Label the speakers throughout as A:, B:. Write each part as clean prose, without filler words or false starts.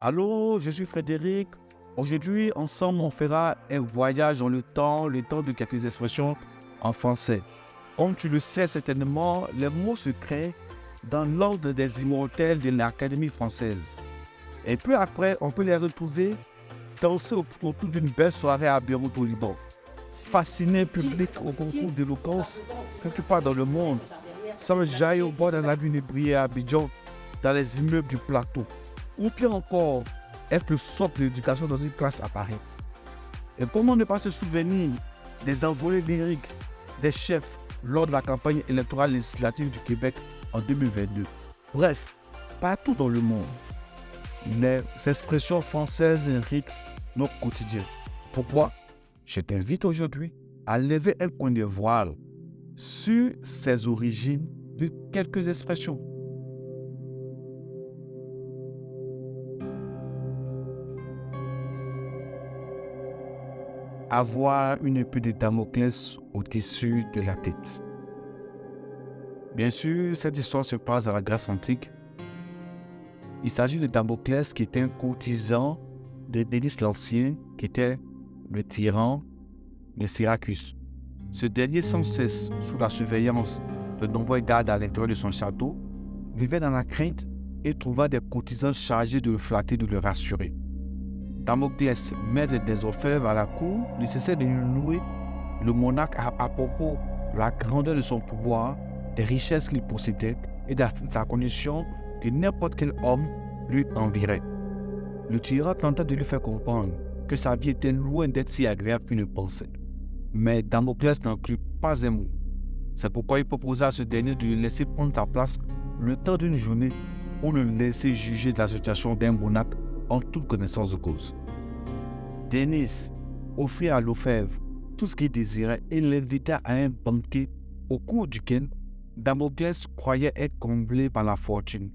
A: Allô, je suis Frédéric. Aujourd'hui, ensemble, on fera un voyage dans le temps de quelques expressions en français. Comme tu le sais certainement, les mots se créent dans l'ordre des immortels de l'Académie française. Et puis après, on peut les retrouver danser autour d'une belle soirée à Beyrouth au Liban. Fasciner le public au concours d'éloquence quelque part dans le monde. Sans jaillir au bord d'un lagon et briller à Abidjan, dans les immeubles du plateau. Ou bien encore, être le socle de l'éducation dans une classe à Paris. Et comment ne pas se souvenir des envolées lyriques des chefs lors de la campagne électorale législative du Québec en 2022. Bref, partout dans le monde, les expressions françaises rythment notre quotidien. Pourquoi? Je t'invite aujourd'hui à lever un coin de voile sur ces origines de quelques expressions. Avoir une épée de Damoclès au-dessus de la tête. Bien sûr, cette histoire se passe dans la Grèce antique. Il s'agit de Damoclès qui était un courtisan de Dédis l'Ancien, qui était le tyran de Syracuse. Ce dernier, sans cesse sous la surveillance de nombreux gardes à l'intérieur de son château, vivait dans la crainte et trouva des courtisans chargés de le flatter, de le rassurer. Damoclès, maître des orfèvres à la cour, ne cessait de louer le monarque à propos de la grandeur de son pouvoir, des richesses qu'il possédait et de la condition que n'importe quel homme lui envierait. Le tyran tenta de lui faire comprendre que sa vie était loin d'être si agréable qu'il ne pensait. Mais Damoclès n'en crut pas un mot. C'est pourquoi il proposa à ce dernier de lui laisser prendre sa place le temps d'une journée pour le laisser juger de la situation d'un monarque en toute connaissance de cause. Dédis offrit à l'orfèvre tout ce qu'il désirait et l'invita à un banquet au cours duquel Damoclès croyait être comblé par la fortune,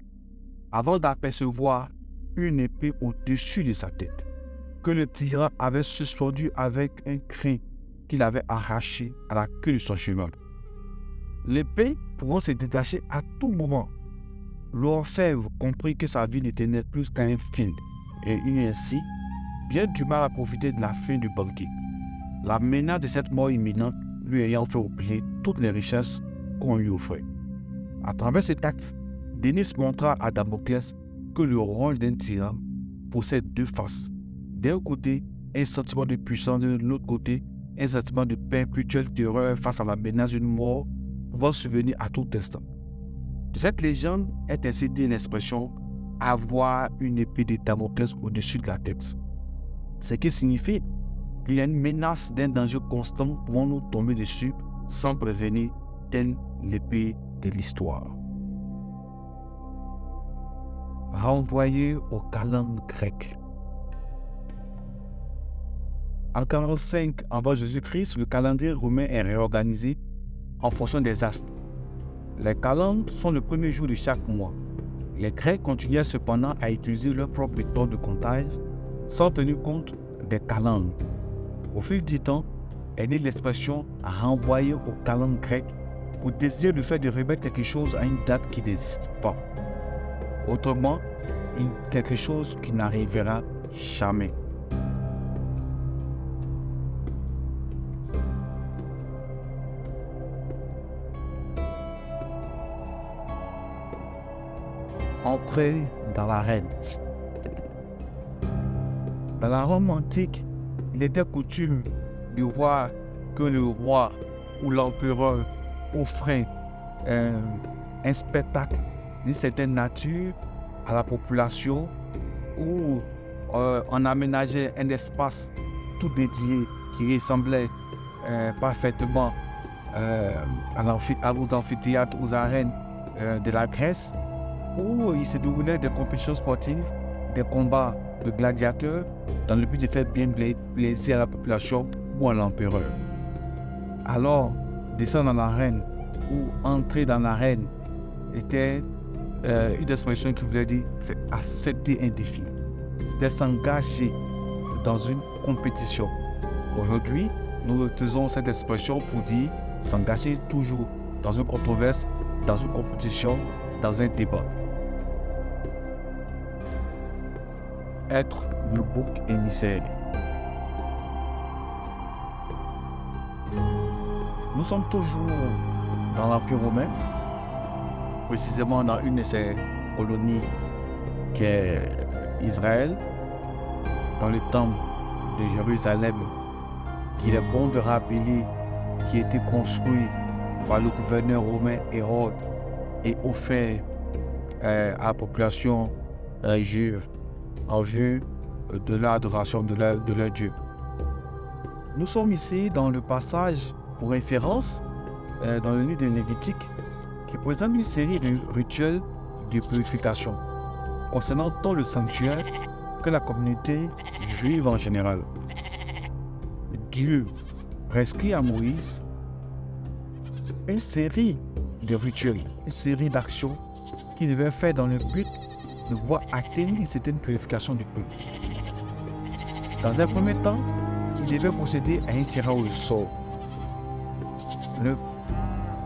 A: avant d'apercevoir une épée au-dessus de sa tête, que le tyran avait suspendue avec un crin qu'il avait arraché à la queue de son cheval. L'épée pouvant se détacher à tout moment, l'orfèvre comprit que sa vie ne tenait plus qu'à un fil et eut ainsi bien du mal à profiter de la fin du banquet, la menace de cette mort imminente lui ayant fait oublier toutes les richesses qu'on lui offrait. À travers cet acte, Dédis montra à Damoclès que le rôle d'un tyran possède deux faces. D'un côté, un sentiment de puissance, de l'autre côté, un sentiment de perpétuelle terreur face à la menace d'une mort pouvant survenir à tout instant. De cette légende est ainsi née l'expression « avoir une épée de Damoclès au-dessus de la tête ». Ce qui signifie qu'il y a une menace d'un danger constant pouvant nous tomber dessus sans prévenir, telle l'épée de l'histoire. Renvoyé au calendrier grec. En 45 avant Jésus-Christ, le calendrier romain est réorganisé en fonction des astres. Les calendes sont le premier jour de chaque mois. Les Grecs continuaient cependant à utiliser leur propre méthode de comptage sans tenir compte des calendes. Au fil du temps, est née l'expression « renvoyer au calendrier grec » pour désigner le fait de remettre quelque chose à une date qui n'existe pas. Autrement, quelque chose qui n'arrivera jamais. Entrer dans l'arène. Dans la Rome antique, il était coutume de voir que le roi ou l'empereur offrait un spectacle d'une certaine nature à la population où on aménageait un espace tout dédié qui ressemblait parfaitement aux amphithéâtres, aux arènes de la Grèce, où il se déroulait des compétitions sportives, des combats de gladiateurs, dans le but de faire bien plaisir à la population ou à l'empereur. Alors, descendre dans l'arène ou entrer dans l'arène était une expression qui voulait dire c'est accepter un défi, c'était s'engager dans une compétition. Aujourd'hui, nous utilisons cette expression pour dire s'engager toujours dans une controverse, dans une compétition, dans un débat. être le bouc émissaire. Nous sommes toujours dans l'Empire romain, précisément dans une de ses colonies qui est Israël, dans le temple de Jérusalem, qu'il est bon de rappeler, qui a été construit par le gouverneur romain Hérode et offert à la population juive en vue de l'adoration de leur Dieu. Nous sommes ici dans le passage pour référence dans le livre de Lévitique qui présente une série de rituels de purification concernant tant le sanctuaire que la communauté juive en général. Dieu prescrit à Moïse une série de rituels, une série d'actions qu'il devait faire dans le but de pouvoir atteindre une certaine purification du peuple. Dans un premier temps, il devait procéder à un tirage au sort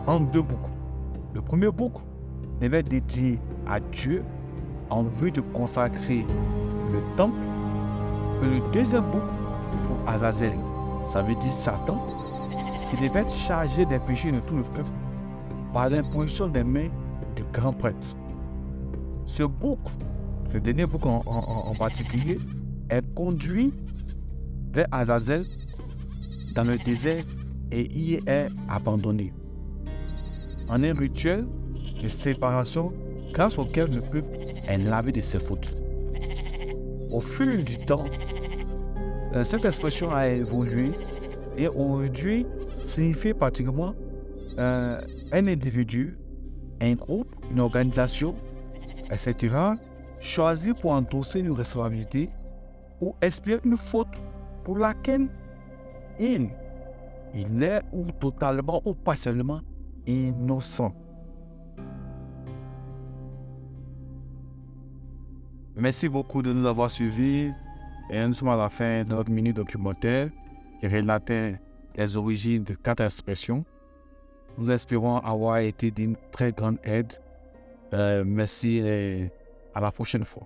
A: en 2 boucs. Le premier bouc devait être dédié à Dieu en vue de consacrer le temple, et le deuxième bouc pour Azazel, ça veut dire Satan, qui devait être chargé des péchés de tout le peuple par l'imposition des mains du grand prêtre. Ce dernier bouc en particulier, est conduit vers Azazel dans le désert et y est abandonné. En un rituel de séparation grâce auquel le peuple est lavé de ses fautes. Au fil du temps, cette expression a évolué et aujourd'hui signifie pratiquement un individu, un groupe, une organisation, etc. choisi pour endosser une responsabilité ou expier une faute pour laquelle il est ou totalement ou partiellement innocent. Merci beaucoup de nous avoir suivis et nous sommes à la fin de notre mini-documentaire qui relatait les origines de 4 expressions. Nous espérons avoir été d'une très grande aide. Merci et à la prochaine fois.